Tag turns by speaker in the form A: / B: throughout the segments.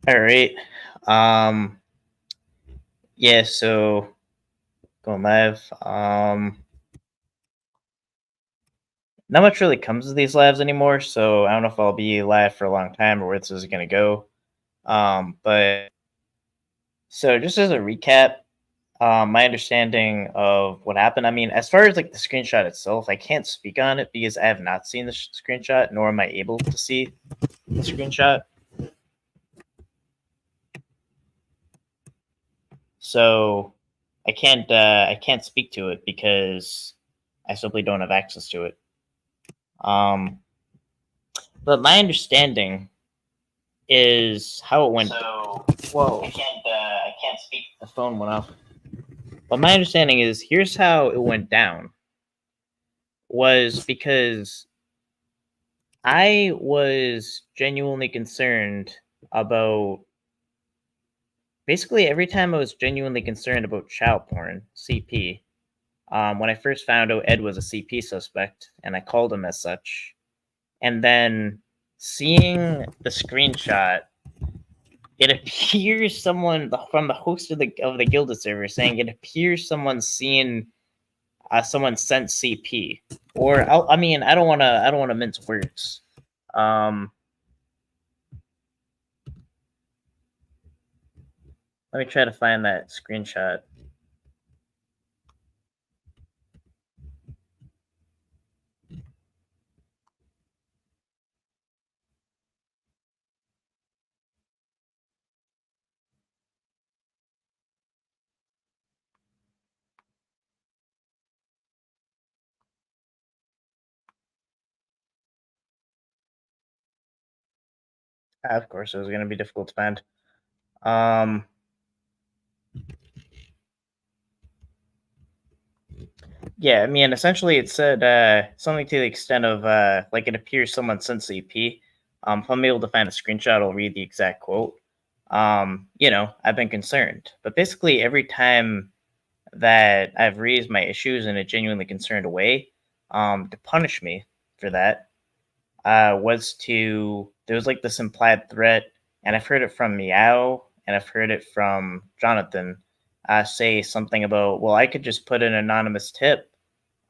A: All right. Um, yeah, so going live. Not much really comes of these lives anymore, so I don't know if I'll be live for a long time or where this is gonna go. But so just as a recap, my understanding of what happened. I mean, as far as like the screenshot itself, I can't speak on it because I have not seen the screenshot, nor am I able to see the screenshot. So I can't speak to it because I simply don't have access to it. Um, but my understanding is how it went. So whoa, I can't speak. The phone went off. But my understanding is here's how it went down was because I was genuinely concerned about basically every time I was genuinely concerned about child porn, CP. When I first found out Ed was a CP suspect, and I called him as such, and then seeing the screenshot, it appears someone from the host of the Gilded server saying it appears someone's seen someone sent CP, or I mean I don't wanna mince words. Um, Let me try to find that screenshot. Of course, it was gonna be difficult to find. Um, yeah, I mean, essentially, it said something to the extent of like it appears someone sent CP. If I'm able to find a screenshot, I'll read the exact quote. I've been concerned, but basically, every time that I've raised my issues in a genuinely concerned way, to punish me for that, was to there was like this implied threat, and I've heard it from Meow, and I've heard it from Johnathan, say something about, well, I could just put an anonymous tip,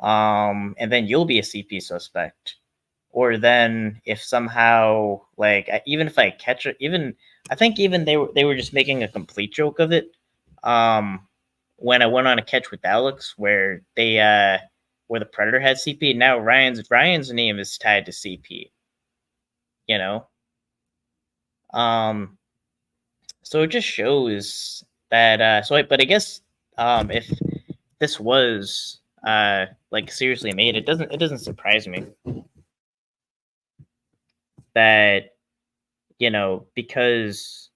A: and then you'll be a CP suspect, or then if somehow like even if I catch it, even I think even they were just making a complete joke of it. Um, when I went on a catch with Alex, where the Predator had CP, now Ryan's name is tied to CP. You know, um, so it just shows that. But I guess if this was like seriously made, it doesn't surprise me that because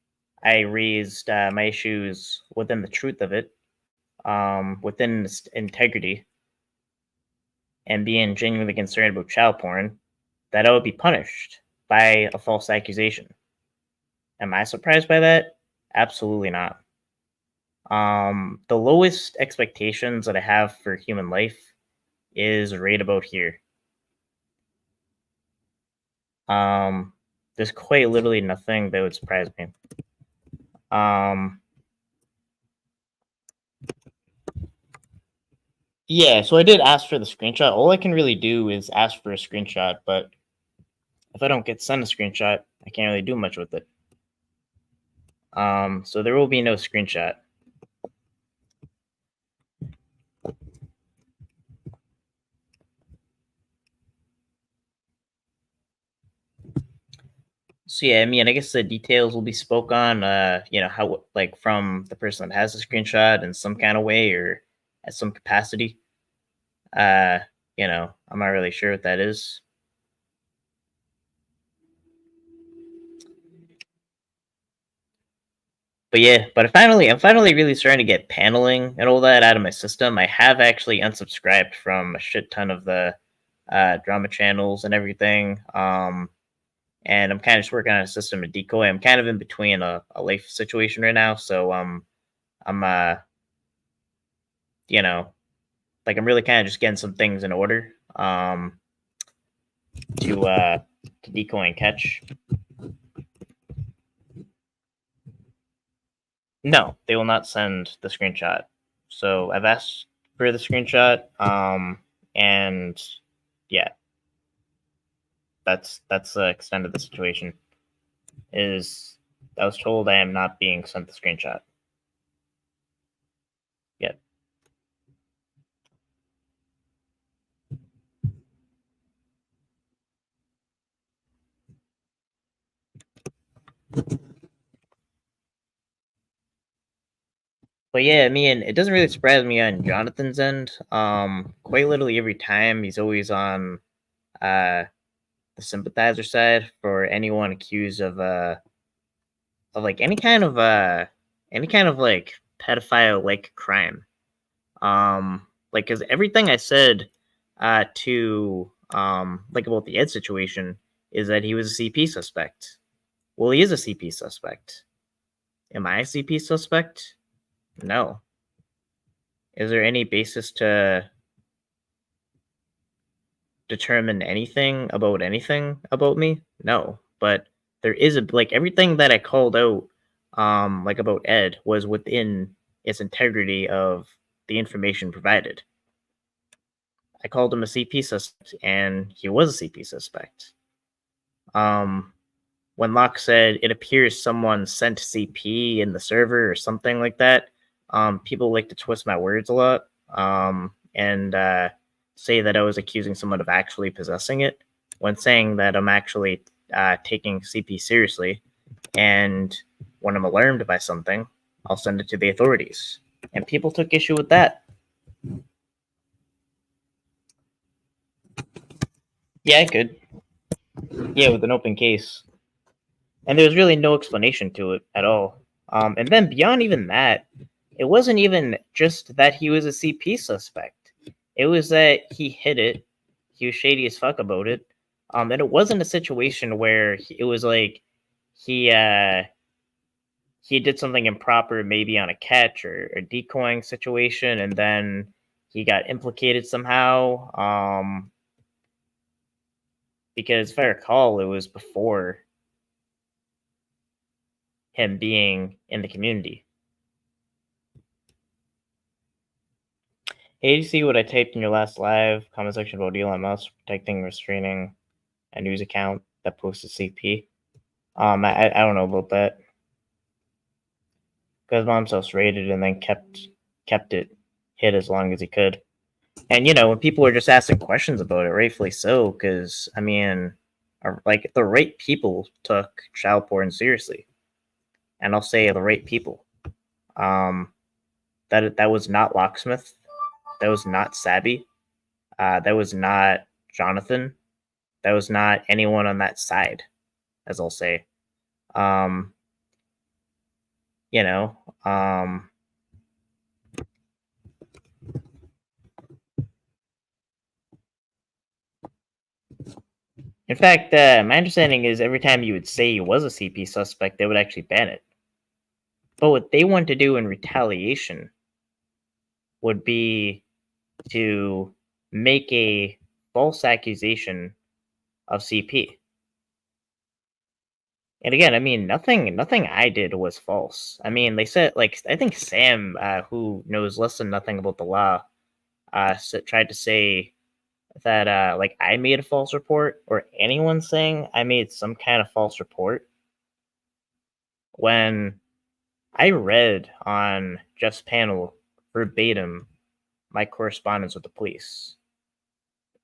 A: I raised my issues within the truth of it, within integrity, and being genuinely concerned about child porn, that I would be punished by a false accusation. Am I surprised by that? Absolutely not. The lowest expectations that I have for human life is right about here. Um, there's quite literally nothing that would surprise me. Um, yeah, so I did ask for the screenshot. All I can really do is ask for a screenshot, but if I don't get sent a screenshot, I can't really do much with it. So there will be no screenshot. So yeah, I mean, I guess the details will be spoke on. How like from the person that has the screenshot in some kind of way or at some capacity. Uh, I'm not really sure what that is. But yeah, I'm finally really starting to get paneling and all that out of my system. I have actually unsubscribed from a shit ton of the drama channels and everything. And I'm kind of just working on a system to decoy. I'm kind of in between a life situation right now, so I'm you know, like I'm really kind of just getting some things in order to to decoy and catch. No, they will not send the screenshot. So I've asked for the screenshot, and yeah, that's the extent of the situation. Is I was told I am not being sent the screenshot yet. But yeah, I mean, it doesn't really surprise me on Jonathan's end. Quite literally every time he's always on the sympathizer side for anyone accused of like any kind of like pedophile like crime. Like because everything I said to like about the Ed situation is that he was a CP suspect. Well, he is a CP suspect. Am I a CP suspect? No. Is there any basis to determine anything about me? No. But there is a like everything that I called out like about Ed was within its integrity of the information provided. I called him a CP suspect and he was a CP suspect. Um when Locke said it appears someone sent CP in the server or something like that, people like to twist my words a lot and say that I was accusing someone of actually possessing it when saying that I'm actually taking CP seriously. And when I'm alarmed by something, I'll send it to the authorities. And people took issue with that. Yeah, I could. Yeah, with an open case. And there was really no explanation to it at all. And then beyond even that, it wasn't even just that he was a CP suspect. It was that he hid it. He was shady as fuck about it. And it wasn't a situation where it was like he he did something improper, maybe on a catch or a decoying situation, and then he got implicated somehow. Because if I recall, it was before him being in the community. Hey, did you see what I typed in your last live comment section about Elon Musk protecting and restraining a news account that posted CP? I don't know about that because Mom self-rated and then kept it hid as long as he could. And you know, when people were just asking questions about it, rightfully so, because I mean, like the right people took child porn seriously, and I'll say the right people. That was not Locksmith, that was not Sabby, that was not Johnathan, that was not anyone on that side, as I'll say. Um, you know, in fact, my understanding is every time you would say he was a CP suspect, they would actually ban it. But what they want to do in retaliation would be to make a false accusation of CP. And again, I mean, nothing I did was false. I mean, they said like I think Sam, who knows less than nothing about the law, tried to say that like I made a false report or anyone saying I made some kind of false report when I read on Jeff's panel verbatim my correspondence with the police.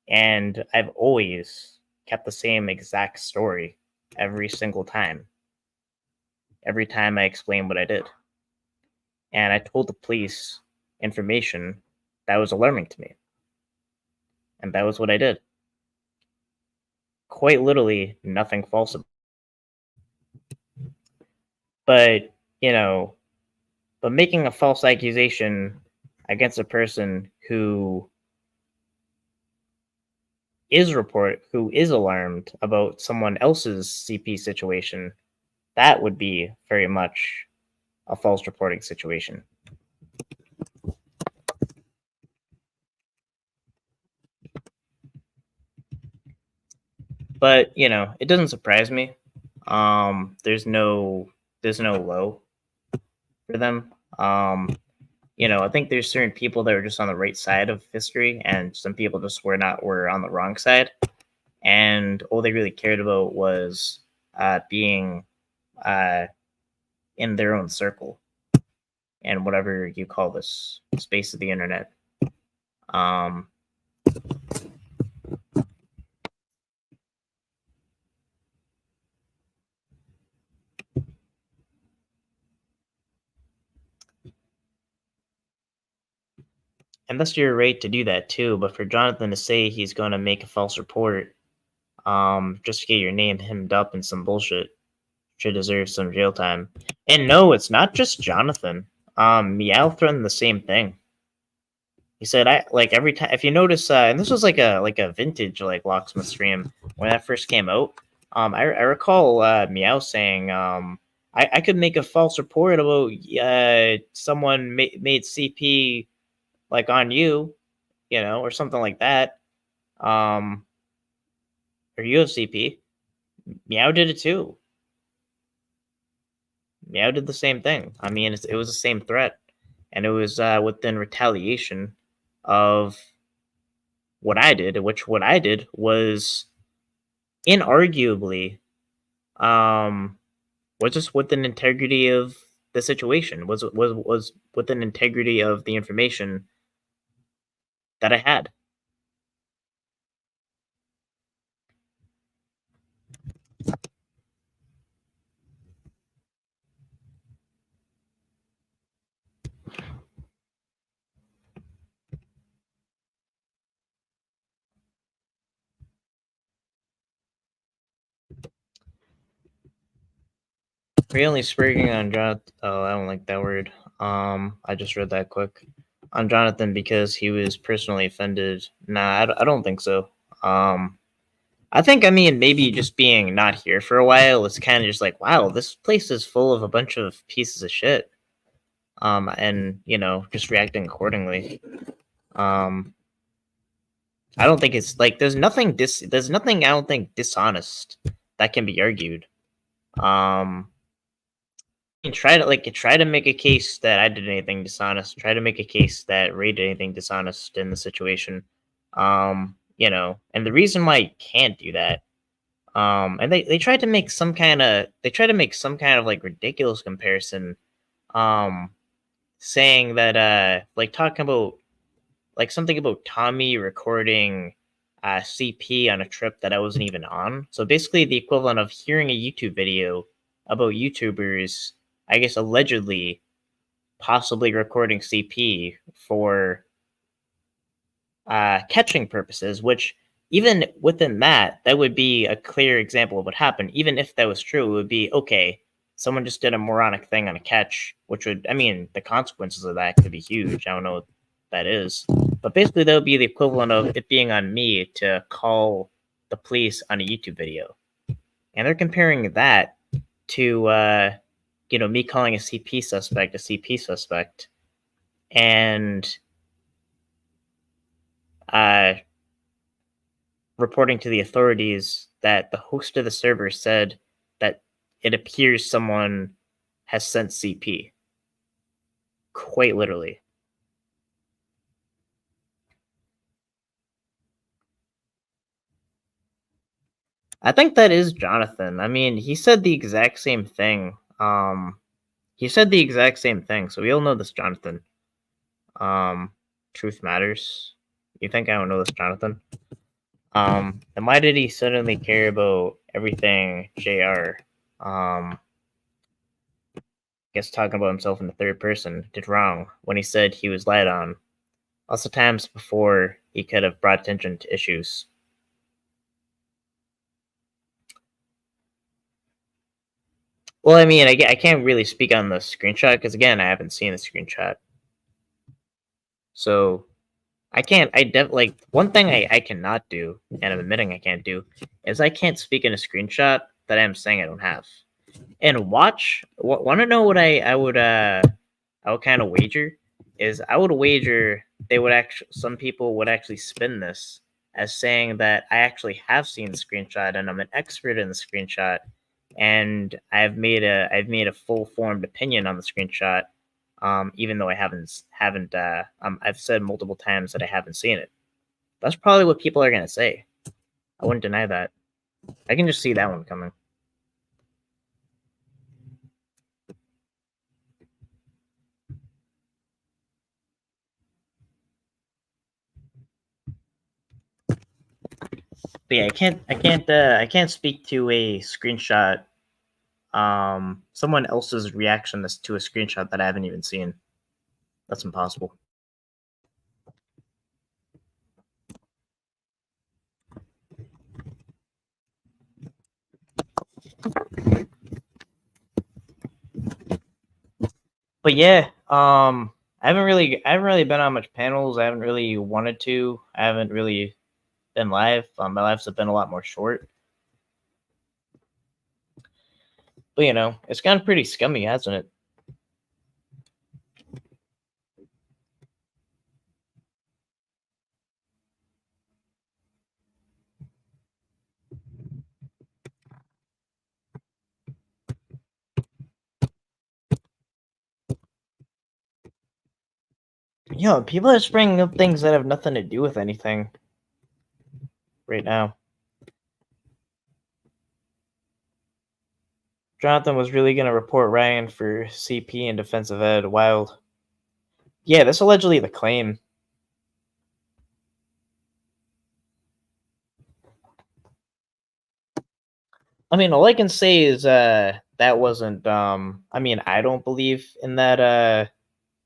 A: And I've always kept the same exact story every single time. Every time I explained what I did. And I told the police information that was alarming to me. And that was what I did. Quite literally nothing false about it. But, you know, but making a false accusation against a person who is alarmed about someone else's CP situation, that would be very much a false reporting situation. But you know, it doesn't surprise me. There's no low for them. I think there's certain people that are just on the right side of history, and some people just were on the wrong side, and all they really cared about was being uh, in their own circle and whatever you call this space of the internet. Um, and that's your right to do that too. But for Johnathan to say he's going to make a false report, just to get your name hemmed up in some bullshit, should deserve some jail time. And no, it's not just Johnathan. Meow threatened the same thing. He said, "I like every time if you notice, and this was like a vintage like locksmith stream when that first came out. I recall Meow saying, I could make a false report about someone made CP like on you, or something like that. Or you have CP. Meow did it too. Meow did the same thing. I mean, it was the same threat, and it was within retaliation of what I did, which what I did was inarguably was just within integrity of the situation, was within integrity of the information that I had. We're only speaking on Jonathan. Oh, I don't like that word. I just read that quick on Johnathan because he was personally offended. Nah, I don't think so. I think, I mean, maybe just being not here for a while, it's kind of just like, wow, this place is full of a bunch of pieces of shit. And just reacting accordingly. I don't think it's like there's nothing I don't think dishonest that can be argued. You try to make a case that I did anything dishonest. Try to make a case that Ray did anything dishonest in the situation. And the reason why you can't do that, and they tried to make some kind of like ridiculous comparison, saying that like talking about like something about Tommy recording CP on a trip that I wasn't even on. So basically, the equivalent of hearing a YouTube video about YouTubers, I guess, allegedly possibly recording CP for catching purposes, which even within that would be a clear example of what happened. Even if that was true, it would be okay. Someone just did a moronic thing on a catch, which would, I mean, the consequences of that could be huge. I don't know what that is. But basically, that would be the equivalent of it being on me to call the police on a YouTube video. And they're comparing that to, me calling a CP suspect, and reporting to the authorities that the host of the server said that it appears someone has sent CP. Quite literally. I think that is Johnathan. I mean, he said the exact same thing. So we all know this Johnathan. Truth matters. You think I don't know this Johnathan? And why did he suddenly care about everything JR? I guess talking about himself in the third person did wrong when he said he was lied on. Lots of times before he could have brought attention to issues. Well, I mean, I can't really speak on the screenshot because, again, I haven't seen the screenshot. So I can't. Like one thing I cannot do, and I'm admitting I can't do, is I can't speak in a screenshot that I'm saying I don't have. And watch. Want to know what I would kind of wager is I would wager some people would actually spin this as saying that I actually have seen the screenshot and I'm an expert in the screenshot, and I've made a full formed opinion on the screenshot, Even though I haven't I've said multiple times that I haven't seen it. That's probably what people are gonna say. I wouldn't deny that. I can just see that one coming. But yeah, I can't speak to a screenshot. Someone else's reaction to a screenshot that I haven't even seen. That's impossible. But yeah, I haven't really been on much panels. I haven't really wanted to. I haven't really been live. My lives have been a lot more short. But you know, it's gotten pretty scummy, hasn't it? You know, people are just bringing up things that have nothing to do with anything right now. Johnathan was really going to report Ryan for CP and defensive ed. Wild. Yeah, that's allegedly the claim. I mean, all I can say is that wasn't I mean, I don't believe in that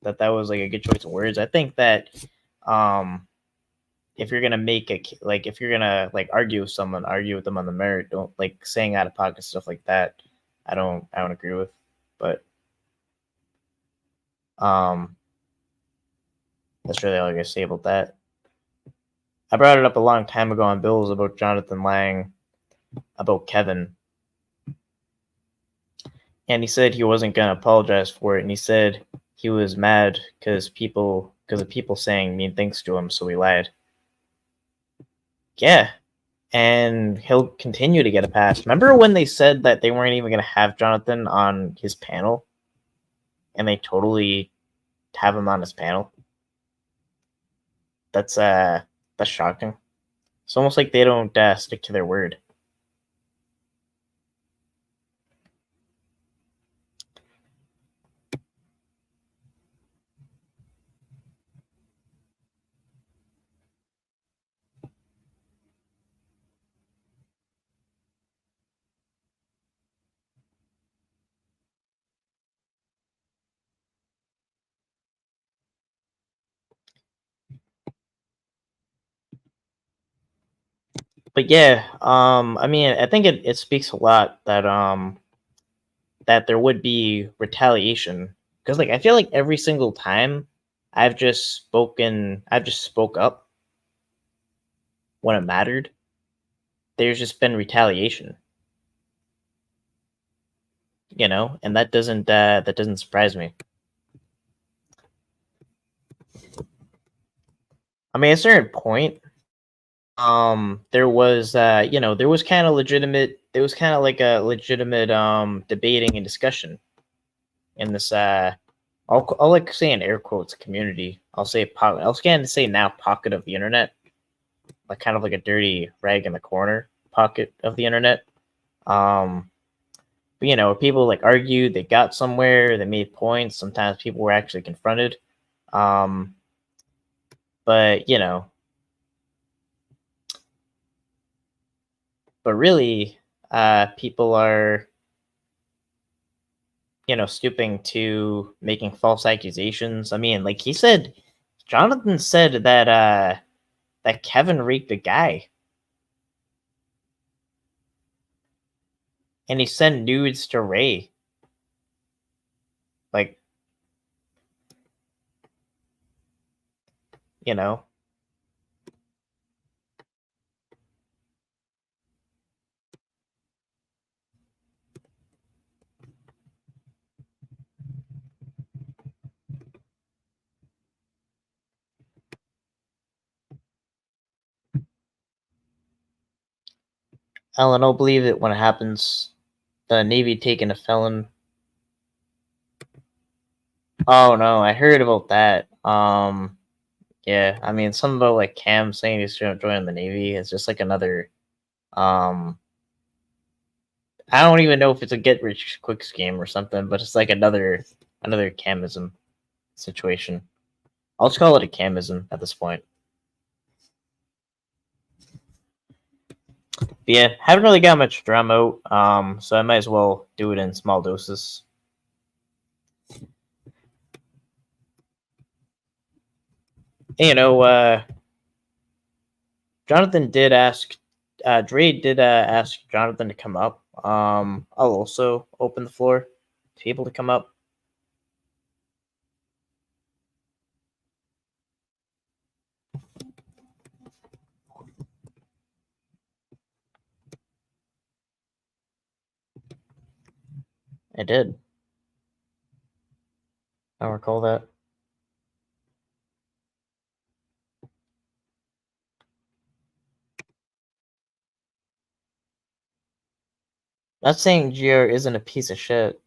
A: that was like a good choice of words. I think that um if you're gonna make a like if you're gonna like argue with someone, argue with them on the merit. Don't like saying out of pocket stuff like that. I don't agree with. But um that's really all I gotta say about that. I brought it up a long time ago on Bills about Johnathan lying about Kevin. And he said he wasn't gonna apologize for it, and he said he was mad because of people saying mean things to him, so he lied. Yeah, and he'll continue to get a pass. Remember when they said that they weren't even gonna have Johnathan on his panel, and they totally have him on his panel? That's shocking. It's almost like they don't stick to their word. But yeah, I mean, I think it speaks a lot that that there would be retaliation, because like I feel like every single time I've just spoke up when it mattered, there's just been retaliation, you know, and that doesn't surprise me. I mean, at a certain point, there was you know, there was kind of like a legitimate debating and discussion in this I'll like say in air quotes community. I'll scan to say now pocket of the internet, like kind of like a dirty rag in the corner pocket of the internet. Um, but you know, people like argued, they got somewhere, they made points. Sometimes people were actually confronted. Um, but you know, but really, people are, you know, stooping to making false accusations. I mean, like he said, Johnathan said that Kevin raped a guy, and he sent nudes to Ray. Like, you know, Ellen, I'll believe it when it happens. The Navy taking a felon. Oh no, I heard about that. Yeah, I mean, something about like Cam saying he's joining the Navy is just like another. Um, I don't even know if it's a get rich quick scheme or something, but it's like another Camism situation. I'll just call it a Camism at this point. But yeah, haven't really got much drama out, so I might as well do it in small doses. You know, Johnathan did ask, Dre did ask Johnathan to come up. I'll also open the floor to people to come up. I did. I recall that. Not saying GR isn't a piece of shit.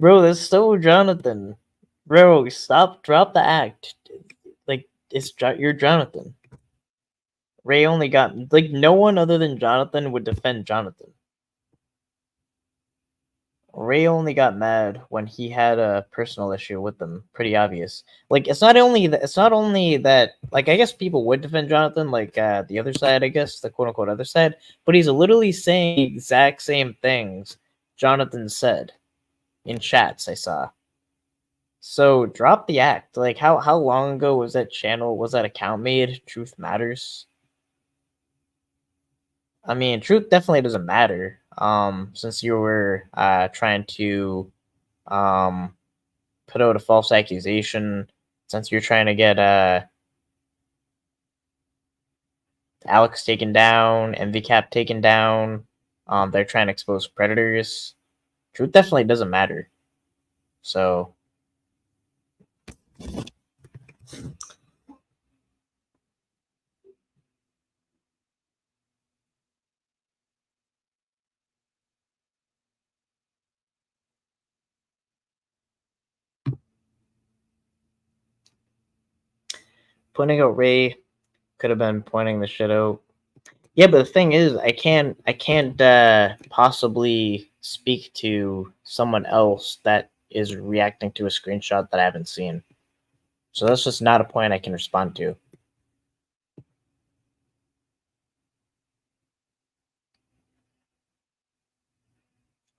A: Bro, that's so Johnathan. Bro, stop, drop the act. Like, you're Johnathan. Ray only got, like, no one other than Johnathan would defend Johnathan. Ray only got mad when he had a personal issue with them. Pretty obvious. Like, it's not only that, like, I guess people would defend Johnathan, like, the other side, I guess, the quote unquote other side, but he's literally saying the exact same things Johnathan said in chats I saw. So drop the act. Like, how long ago was that account made? Truth Matters. I mean, truth definitely doesn't matter. Since you were trying to um put out a false accusation, since you're trying to get Alex taken down, MVCap taken down, they're trying to expose predators. Truth definitely doesn't matter. So pointing out Ray could have been pointing the shit out. Yeah, but the thing is, I can't possibly speak to someone else that is reacting to a screenshot that I haven't seen. So that's just not a point I can respond to.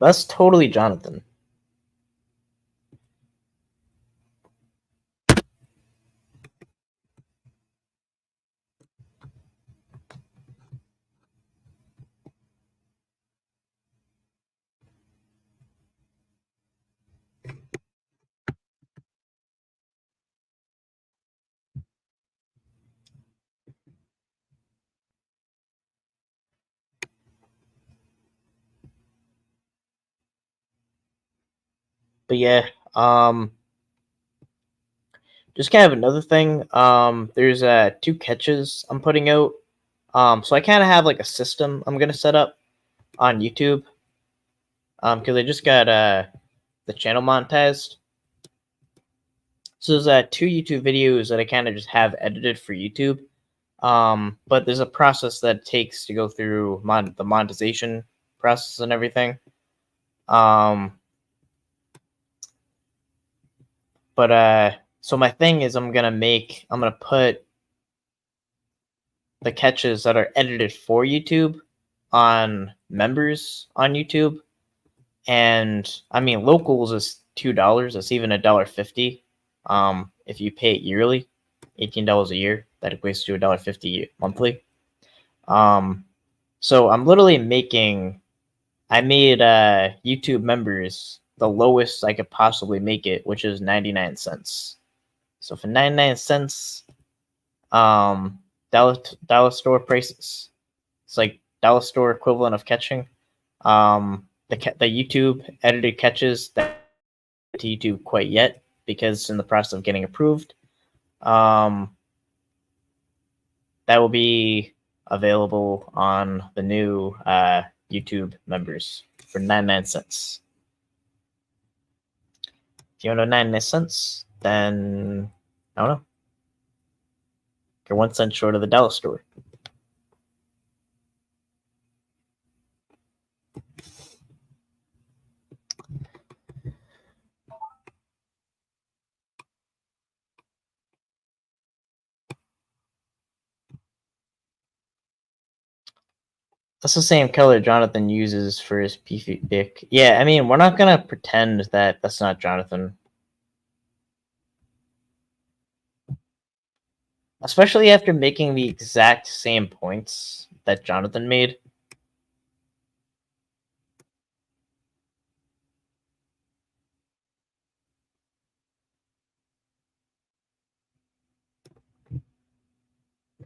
A: That's totally Johnathan. But yeah, um, just kind of another thing. There's two catches I'm putting out. So I kind of have like a system I'm gonna set up on YouTube. Because I just got the channel monetized. So there's two YouTube videos that I kind of just have edited for YouTube. But there's a process that it takes to go through the monetization process and everything. Um, but so my thing is I'm gonna put the catches that are edited for YouTube on members on YouTube. And I mean locals is $2. That's even $1.50. If you pay it yearly, $18 a year, that equates to $1.50 monthly. So I'm literally I made YouTube members the lowest I could possibly make it, which is 99 cents. So for 99 cents, dollar store prices. It's like dollar store equivalent of catching. The YouTube edited catches that to YouTube quite yet because it's in the process of getting approved. That will be available on the new YouTube members for 99 cents. If you own 99 cents, then I don't know. You're 1 cent short of the dollar store. That's the same color Johnathan uses for his beefy dick. Yeah, I mean, we're not gonna pretend that that's not Johnathan. Especially after making the exact same points that Johnathan made.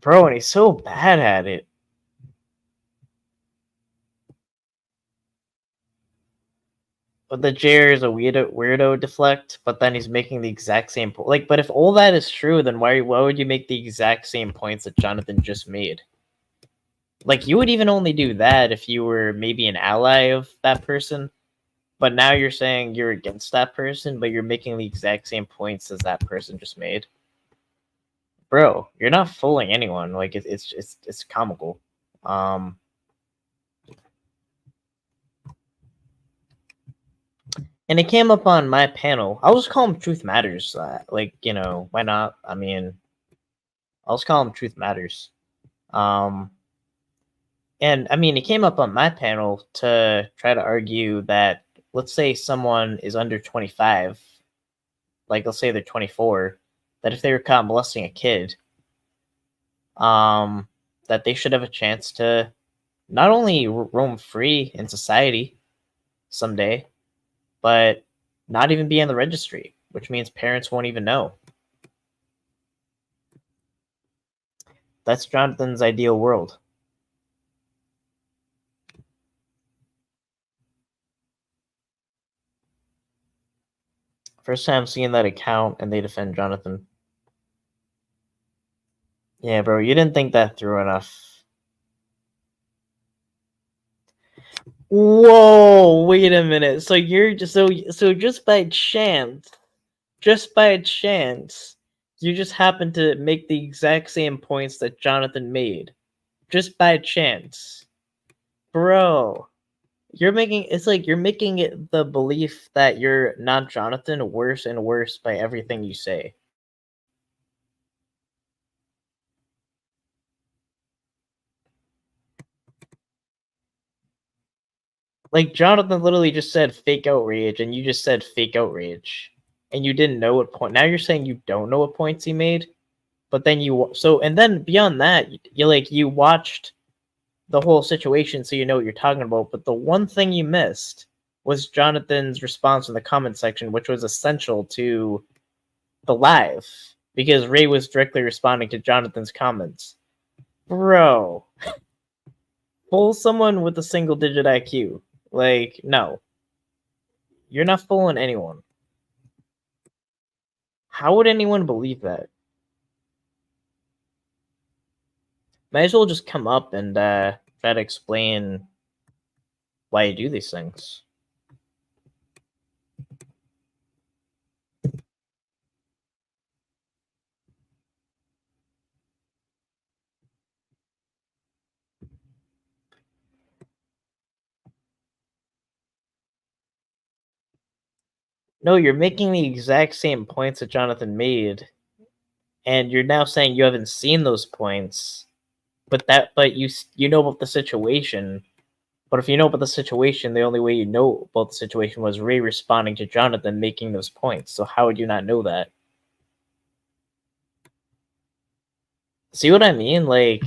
A: Bro, and he's so bad at it. But the Jer is a weirdo deflect, but then he's making the exact same point. Like, but if all that is true, then why would you make the exact same points that Johnathan just made? Like, you would even only do that if you were maybe an ally of that person. But now you're saying you're against that person, but you're making the exact same points as that person just made. Bro, you're not fooling anyone. Like, it's comical. And it came up on my panel. I'll just call him Truth Matters. Like, you know, why not? I mean, I'll just call him Truth Matters. And I mean, it came up on my panel to try to argue that, let's say someone is under 25, like let's say they're 24, that if they were caught molesting a kid, that they should have a chance to not only roam free in society someday, but not even be on the registry, which means parents won't even know. That's Jonathan's ideal world. First time seeing that account and they defend Johnathan. Yeah, bro, you didn't think that through enough. Whoa, wait a minute. So you're just so just by chance, you just happen to make the exact same points that Johnathan made. Just by chance. Bro, you're making it the belief that you're not Johnathan worse and worse by everything you say. Like, Johnathan literally just said fake outrage, and you just said fake outrage. And you didn't know what point. Now you're saying you don't know what points he made? But then and then beyond that, you watched the whole situation so you know what you're talking about. But the one thing you missed was Johnathan's response in the comment section, which was essential to the live, because Ray was directly responding to Johnathan's comments. Bro, fool someone with a single digit IQ. Like, no. You're not fooling anyone. How would anyone believe that? Might as well just come up and try to explain why you do these things. No, you're making the exact same points that Johnathan made, and you're now saying you haven't seen those points. But you know about the situation. But if you know about the situation, the only way you know about the situation was Ray responding to Johnathan making those points. So how would you not know that? See what I mean? Like,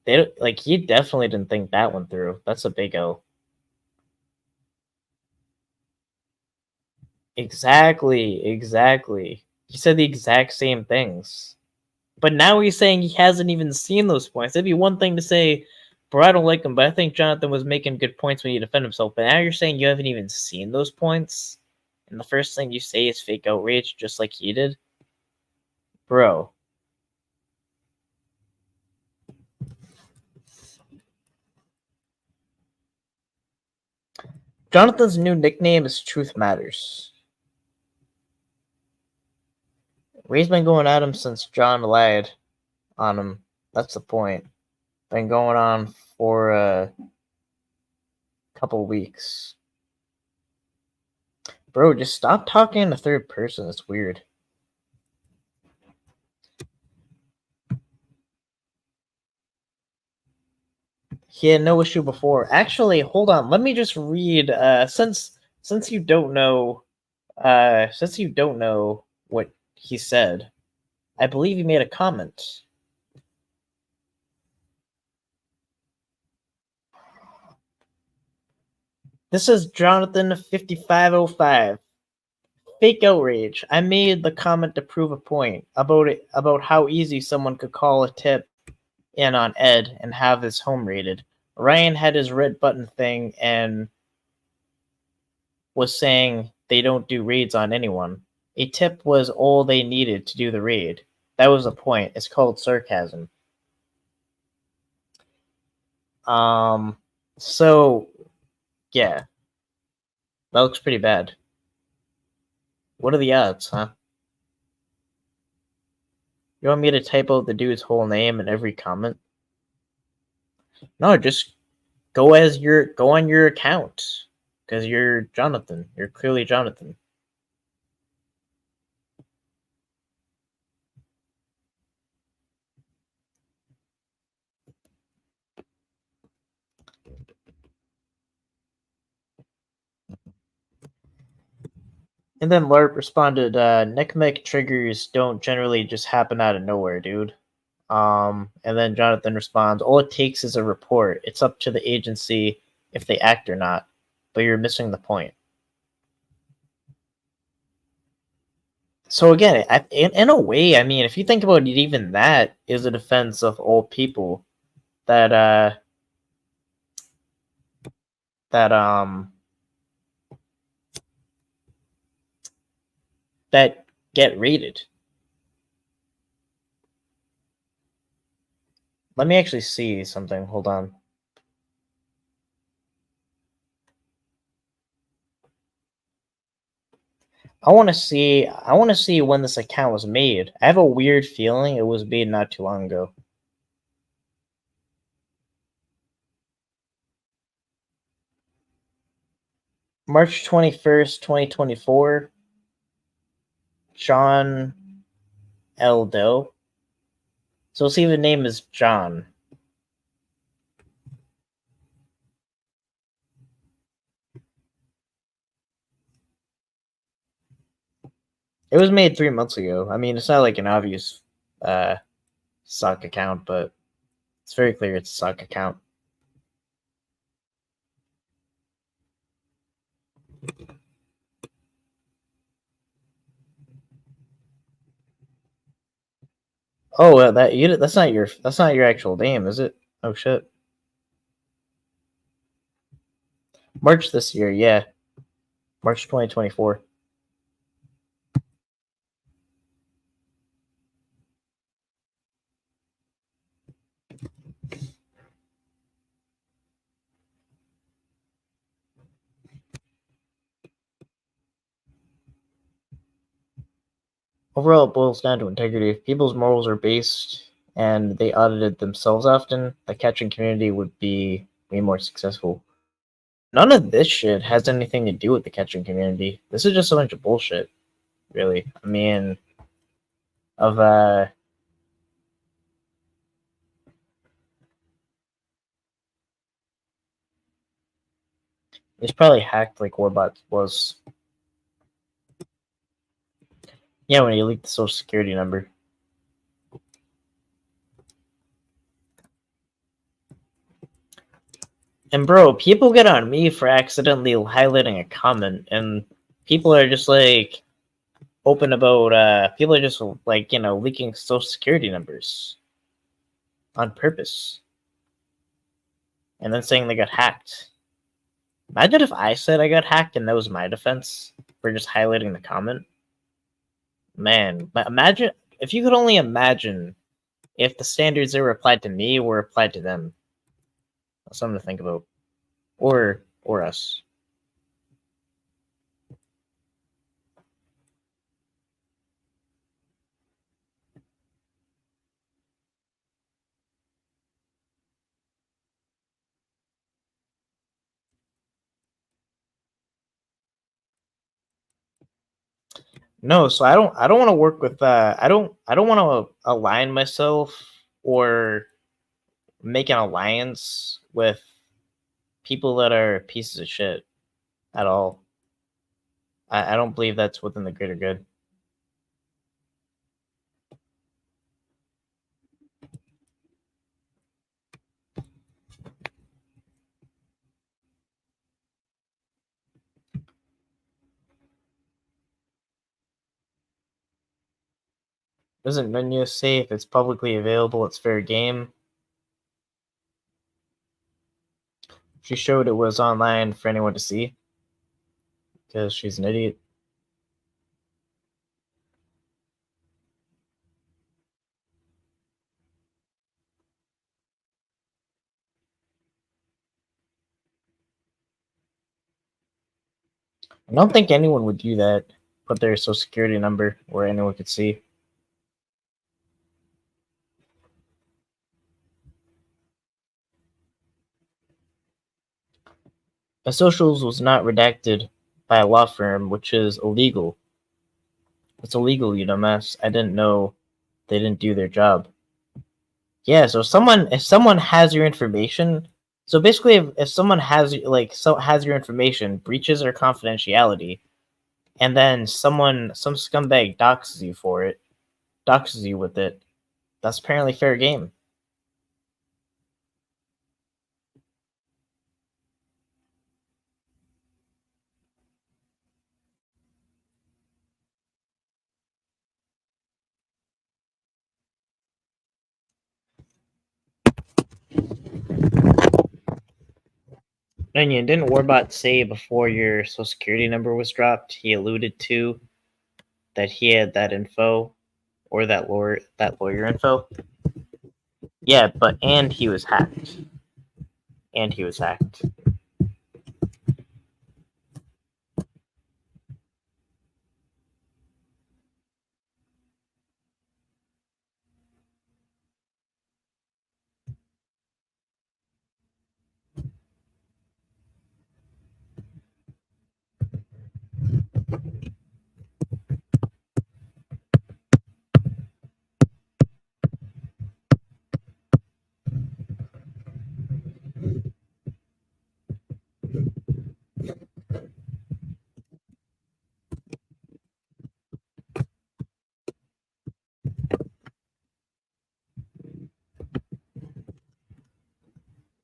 A: he definitely didn't think that one through. That's a big O. Exactly. He said the exact same things. But now he's saying he hasn't even seen those points. It'd be one thing to say, bro, I don't like him, but I think Johnathan was making good points when he defended himself. But now you're saying you haven't even seen those points? And the first thing you say is fake outrage, just like he did? Bro. Jonathan's new nickname is Truth Matters. Ray's been going at him since John lied on him. That's the point. Been going on for a couple weeks. Bro, just stop talking in the third person. It's weird. He had no issue before. Actually, hold on. Let me just read. Since you don't know, what he said, I believe he made a comment. This is Johnathan 5505. Fake outrage. I made the comment to prove a point about how easy someone could call a tip in on Ed and have his home raided. Ryan had his red button thing and was saying they don't do raids on anyone. A tip was all they needed to do the raid. That was the point. It's called sarcasm. So yeah. That looks pretty bad. What are the odds, huh? You want me to type out the dude's whole name in every comment? No, just go on your account. Because you're Johnathan. You're clearly Johnathan. And then Larp responded, Necmec triggers don't generally just happen out of nowhere, dude. And then Johnathan responds, all it takes is a report. It's up to the agency if they act or not. But you're missing the point. So again, in a way, I mean, if you think about it, even that is a defense of all people that that get rated. Let me actually see something. Hold on. I want to see when this account was made. I have a weird feeling it was made not too long ago. March 21st, 2024. John L. Doe. So let's see if the name is John. It was made 3 months ago. I mean, it's not like an obvious sock account, but it's very clear it's a sock account. Oh, that's not your actual name, is it? Oh shit. March this year, yeah. March 2024. Overall, it boils down to integrity. If people's morals are based and they audited themselves often, the catching community would be way more successful. None of this shit has anything to do with the catching community. This is just a bunch of bullshit, really. I mean, of it's probably hacked like Warbot was. Yeah, when he leaked the social security number. And bro, people get on me for accidentally highlighting a comment, and people are just like open about people are just like, leaking social security numbers on purpose. And then saying they got hacked. Imagine if I said I got hacked and that was my defense for just highlighting the comment. Man, but imagine if you could only imagine if the standards that were applied to me were applied to them. That's something to think about. Or us. No, so I don't want to work with I don't want to align myself or make an alliance with people that are pieces of shit at all. I don't believe that's within the greater good. Doesn't menu say if it's publicly available, it's fair game? She showed it was online for anyone to see because she's an idiot. I don't think anyone would do that. Put their social security number where anyone could see. My socials was not redacted by a law firm, which is illegal. It's illegal, you dumbass. I didn't know they didn't do their job. Yeah, so if someone has your information, so basically if someone has has your information, breaches their confidentiality, and then some scumbag doxes you for it, doxes you with it, that's apparently fair game. Onion, didn't Warbot say before your social security number was dropped, he alluded to that he had that info or that lawyer info? Yeah, but and he was hacked. And he was hacked.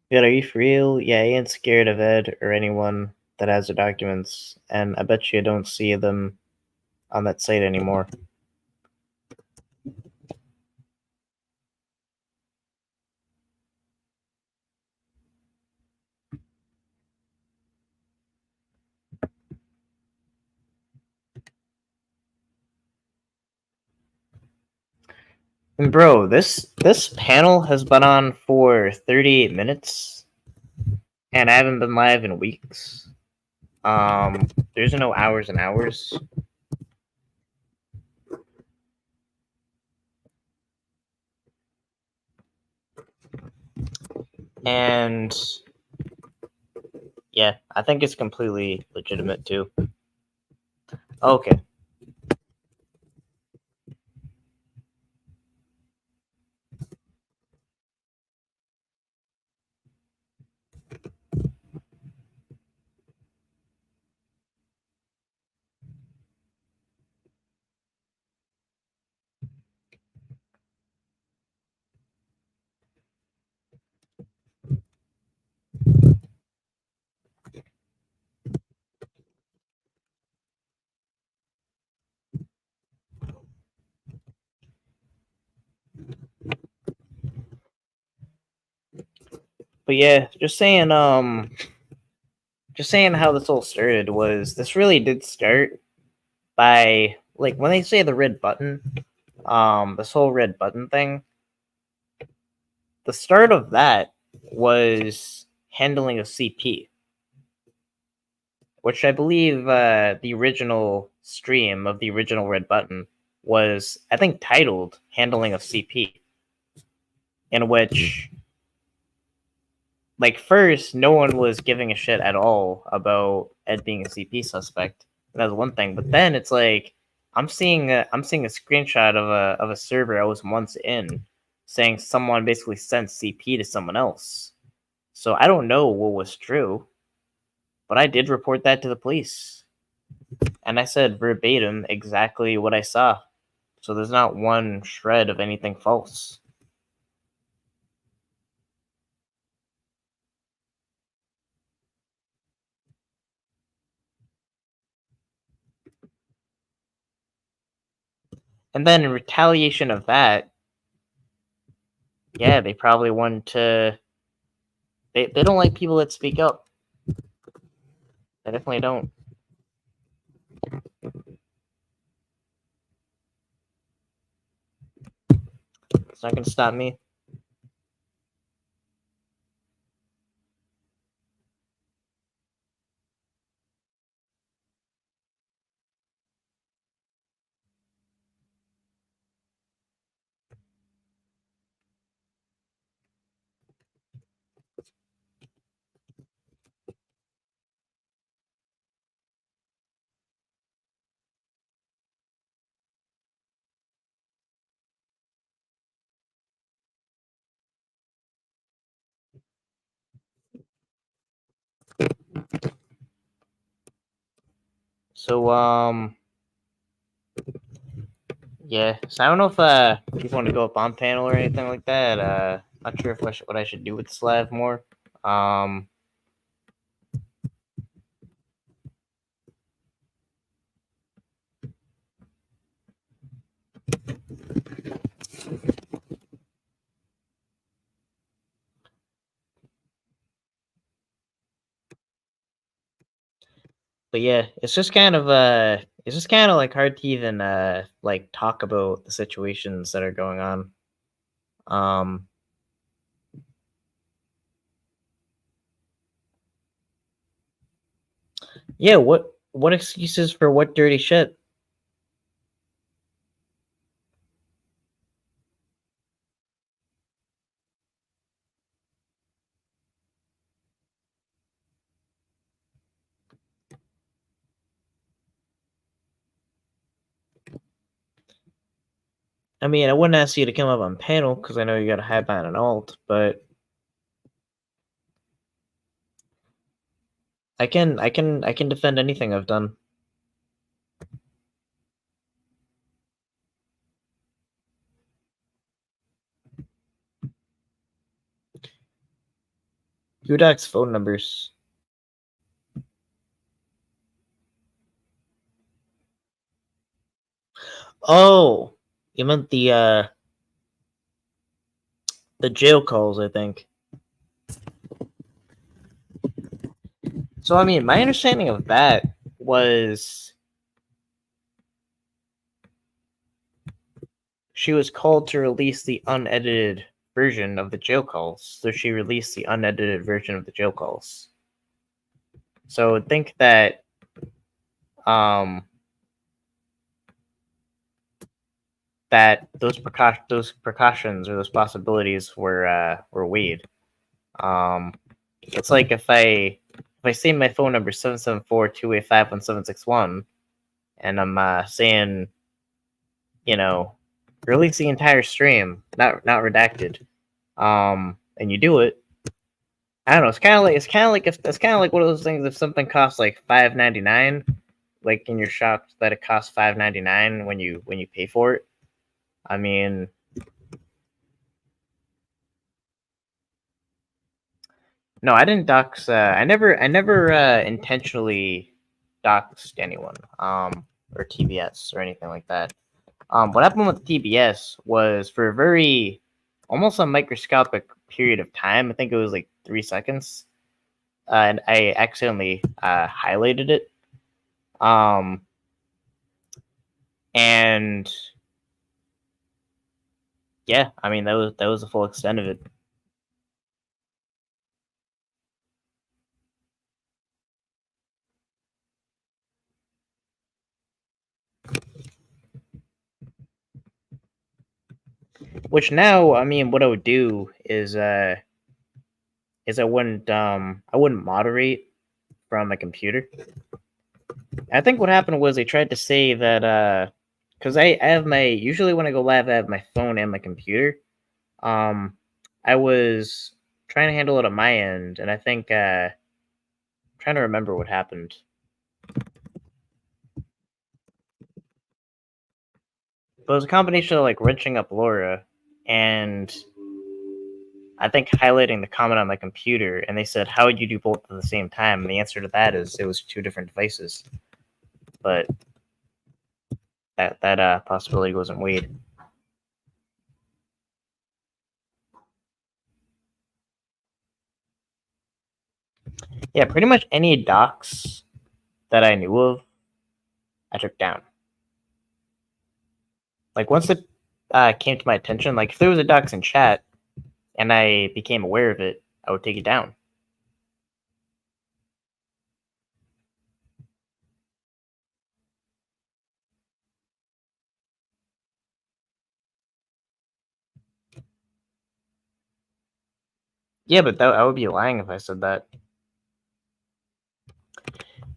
A: Yeah, are you for real? Yeah, I ain't scared of Ed or anyone that has the documents, and I bet you don't see them on that site anymore. And bro, this panel has been on for 38 minutes, and I haven't been live in weeks. There's no hours and hours. And yeah, I think it's completely legitimate too. Okay. But yeah, just saying how this all started was this really did start by like when they say the red button, this whole red button thing, the start of that was handling of CP, which I believe the original stream of the original red button was, I think, titled handling of CP, in which like first no one was giving a shit at all about Ed being a CP suspect. That's one thing, but then it's like I'm seeing a screenshot of a server I was once in, saying someone basically sent CP to someone else. So I don't know what was true, but I did report that to the police, and I said verbatim exactly what I saw. So there's not one shred of anything false. And then in retaliation of that, yeah, they probably want to. They don't like people that speak up. They definitely don't. It's not gonna stop me. So yeah. So I don't know if you want to go up on panel or anything like that. Not sure if what I should do with Slav more. Um, but yeah, it's just kind of like hard to even like talk about the situations that are going on. Um, yeah. What excuses for what dirty shit? I mean, I wouldn't ask you to come up on panel because I know you got a high bind and alt, but I can defend anything I've done. Udac's phone numbers. Oh, you meant the jail calls, I think. So I mean, my understanding of that was she was called to release the unedited version of the jail calls. So she released the unedited version of the jail calls. So I think that um that those precautions or those possibilities were weighed. Um, it's like if I say my phone number 774-285-1761 and I'm saying, you know, release the entire stream, not redacted. And you do it. I don't know. It's kind of like one of those things. If something costs like $5.99, like, and you're shocked that it costs $5.99 when you pay for it. I mean, no, I didn't dox. I never intentionally doxed anyone, or TBS or anything like that. What happened with TBS was for a very, almost a microscopic period of time. I think it was like 3 seconds, and I accidentally highlighted it. And yeah, I mean that was the full extent of it. Which now, I mean, what I would do is I wouldn't moderate from a computer. I think what happened was they tried to say that because I have my usually when I go live, I have my phone and my computer. Um, I was trying to handle it on my end, and I think trying to remember what happened. But it was a combination of like wrenching up Laura and I think highlighting the comment on my computer, and they said, "How would you do both at the same time?" And the answer to that is it was two different devices. But that possibility wasn't weighed. Yeah, pretty much any docs that I knew of, I took down. Like once it came to my attention, like if there was a docs in chat and I became aware of it, I would take it down. Yeah, but I would be lying if I said that.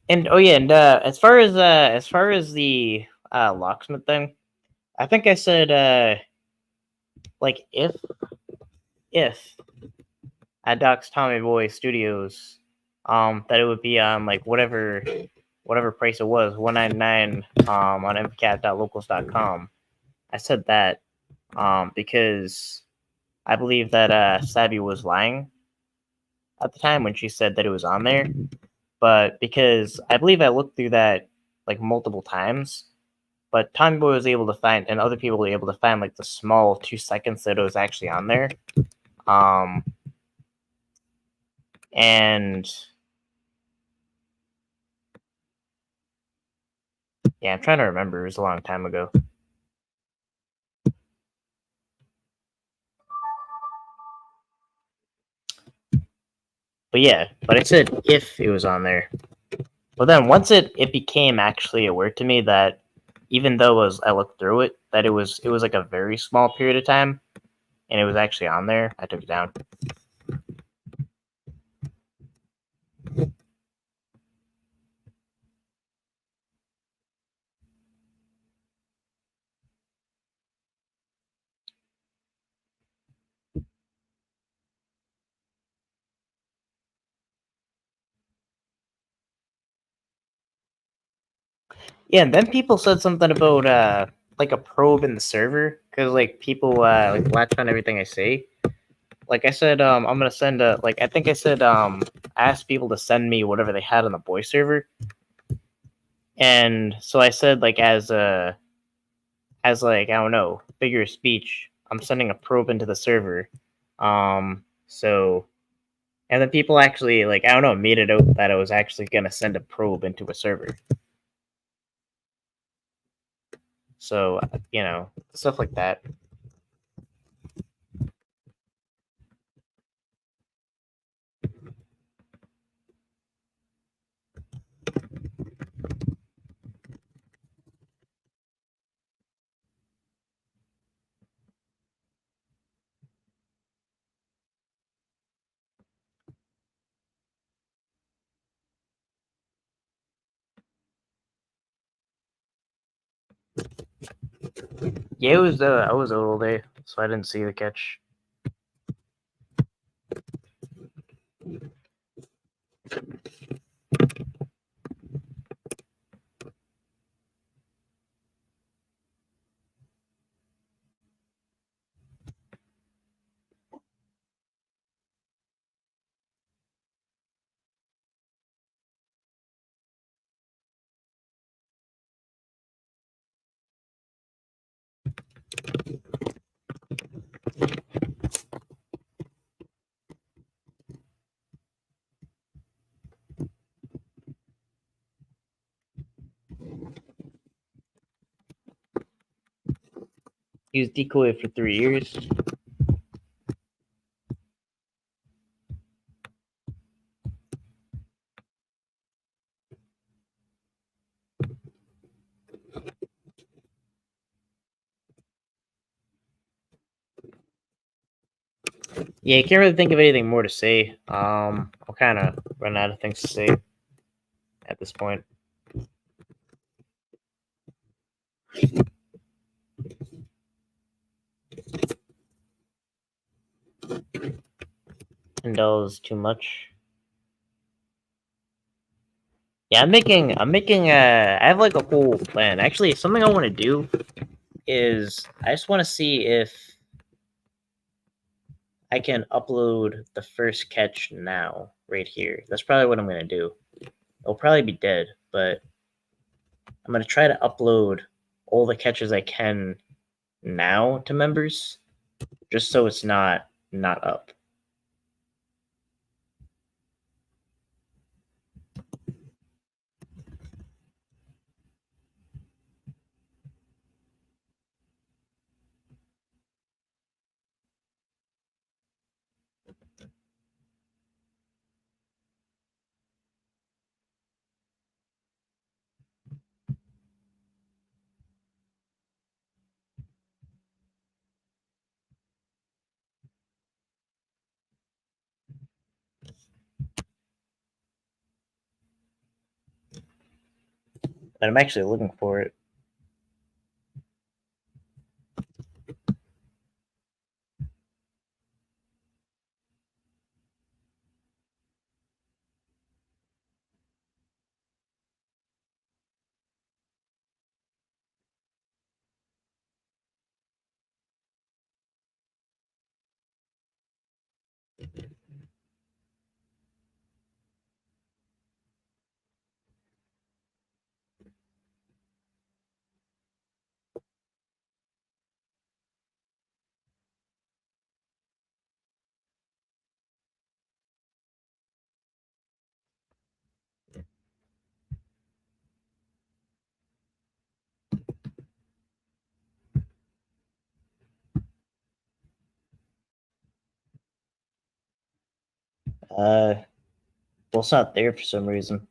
A: And oh yeah, and as far as the locksmith thing, I think I said like if at Doc's Tommy Boy Studios, that it would be on like whatever price it was, $199 on mcat.locals.com. I said that because I believe that Sabby was lying at the time when she said that it was on there, but because I believe I looked through that like multiple times, but Tommy Boy was able to find, and other people were able to find like the small 2 seconds that it was actually on there. Um, and yeah, I'm trying to remember. It was a long time ago. But yeah, but I said if it was on there. But then once it became actually aware to me that even though I looked through it, that it was like a very small period of time and it was actually on there, I took it down. Yeah, and then people said something about like a probe in the server because like people like latch on everything I say. Like I said, I'm gonna send a like I think I said I asked people to send me whatever they had on the boy server, and so I said like as like I don't know figure of speech, I'm sending a probe into the server. So and then people actually like I don't know made it out that I was actually gonna send a probe into a server. So stuff like that. Yeah, it was I was out all day, so I didn't see the catch. He was decoyed for 3 years. Yeah, I can't really think of anything more to say. I'm kind of running out of things to say at this point. $10 too much. Yeah, I have like a whole plan. Actually, something I want to do is I just want to see if I can upload the first catch now, right here. That's probably what I'm going to do. It'll probably be dead, but I'm going to try to upload all the catches I can now to members, just so it's not up. But I'm actually looking for it. Well, it's not there for some reason.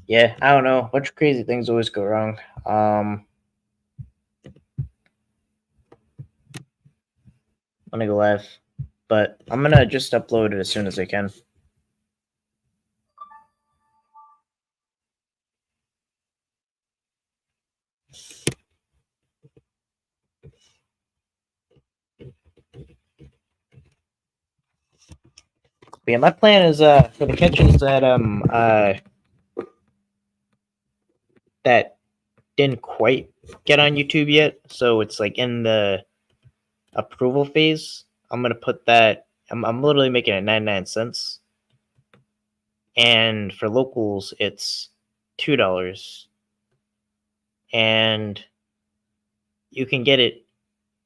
A: Yeah, I don't know. A bunch of crazy things always go wrong. Let me go live, but I'm gonna just upload it as soon as I can. But yeah, my plan is for the catches that didn't quite get on YouTube yet, so it's like in the approval phase. I'm gonna put that. I'm literally making it 99 cents, and for locals it's $2, and you can get it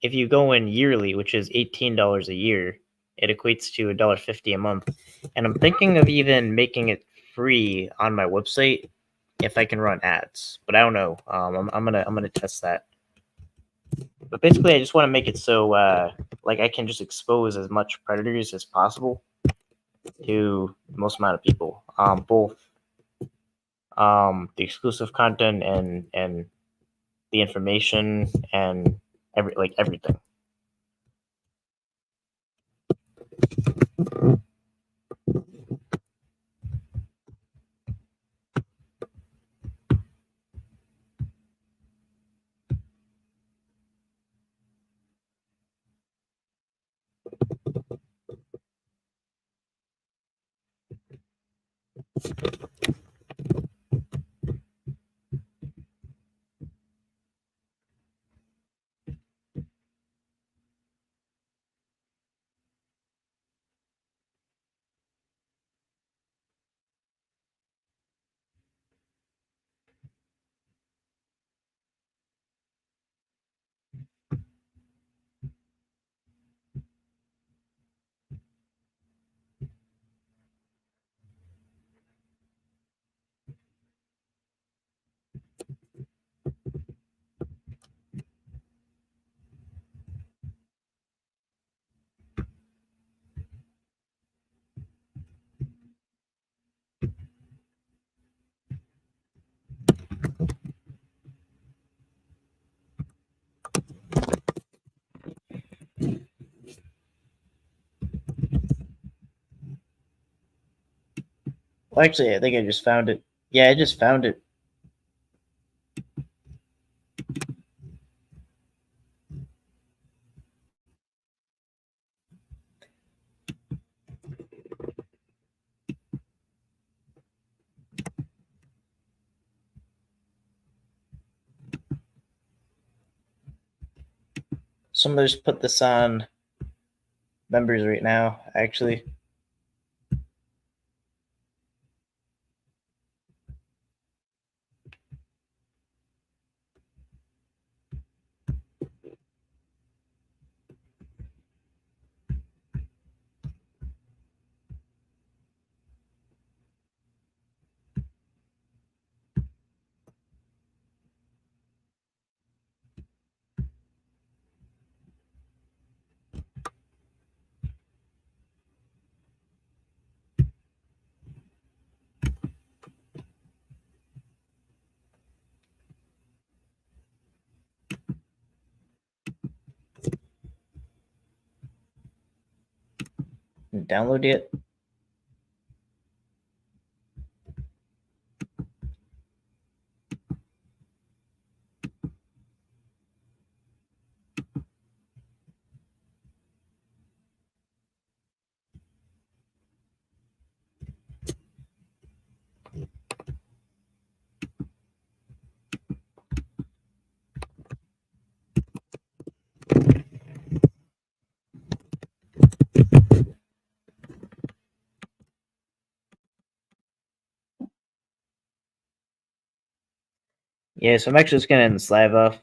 A: if you go in yearly, which is $18 a year. It equates to $1.50 a month, and I'm thinking of even making it free on my website if I can run ads. But I don't know. I'm gonna test that. But basically, I just want to make it so like I can just expose as much predators as possible to the most amount of people. Both the exclusive content and the information and everything. Well, actually, I think I just found it. Yeah, I just found it. So I'm gonna just put this on members right now, actually. Download it. Yeah, so I'm actually just gonna end this live off.